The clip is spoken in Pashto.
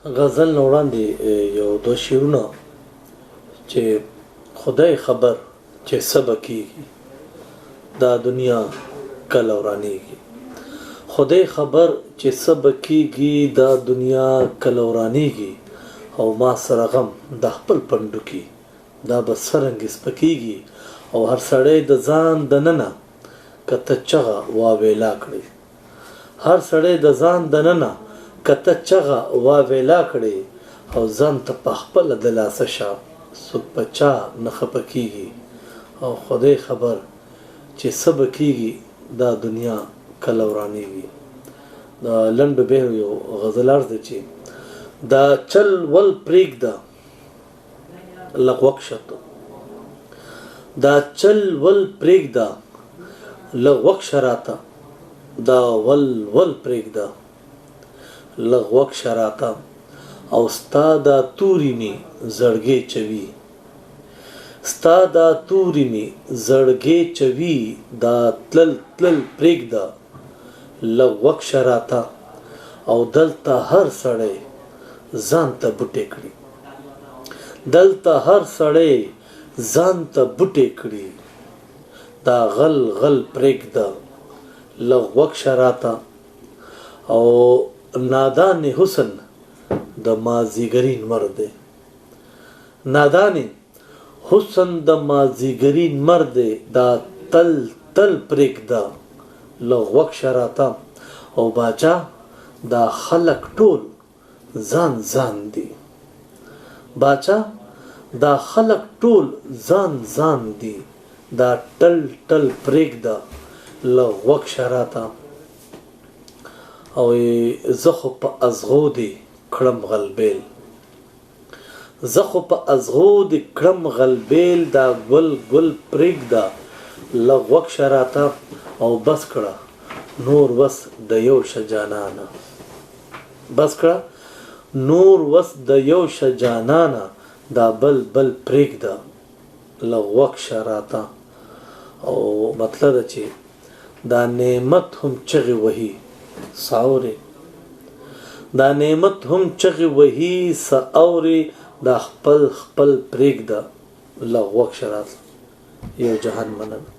غزل نه وړاندې یو دوه شعرونه چې خدای خبر چې څه به کېږي دا دنیا کله ورانېږي. خدای خبر چې څه به کېږي دا دنیا کله ورانېږي، او ما سره غم د خپل پنډو کې دا به څرنګه سپکېږي. او هر سړی د ځان دننه که ته چغه واویلا کړې، هر سړی د ځان دننه که ته چغه واویلا کړې، او ځان ته په خپله د لاسه شه څوک په چا نه خفه کېږي. او خدای خبر چې څه به کېږي دا دنیا کله ورانېږي. د لنډو بیرو یو غزل عرض دی چې دا چل ول پرېږده لږ وکشه ته، دا چل ول پرېږده لږ وکشه راته، دا ول ول پرېږده لږ وکشه راته، او ستا دا توري مې زړګی چوي، ستا دا توري مې زړګی چوي، دا تلل تلل پرېږده لږ وکشه راته، او دلته هر سړی ځان ته بوټی کړي، دلته هر سړی ځان ته بوټی کړي، دا غل غل پرېږده لږ وکشه راته. او نادان حسن د مازیګرین مرد دی، نادان حسن د مازیګرین مرد دی، دا تل تل پرېږده لږ وکشه راته. او باچا دا خلک ټول ځان ځان دي، باچا دا خلک ټول ځان ځان دي، دا ټل ټل پرېږده لږ وکشه راته. او زه خو په ازغو دې کړم غلبیل، زه خو په ازغو دې کړم غلبیل، دا ګل ګل پرېږده لږ وکشه راته. او بس کړه نور وس د یو شه جانانه، بس کړه نور وس د یو شه جانانه، دا بل بل پرېږده لږ وکشه راته. او مطلب ده چې دا نعمت هم چغې وهي څه اورې، دا نعمت هم چغې وهي څه اورې، دا خپل خپل پرېږده لږ وکشه راته. یو جهان مننه.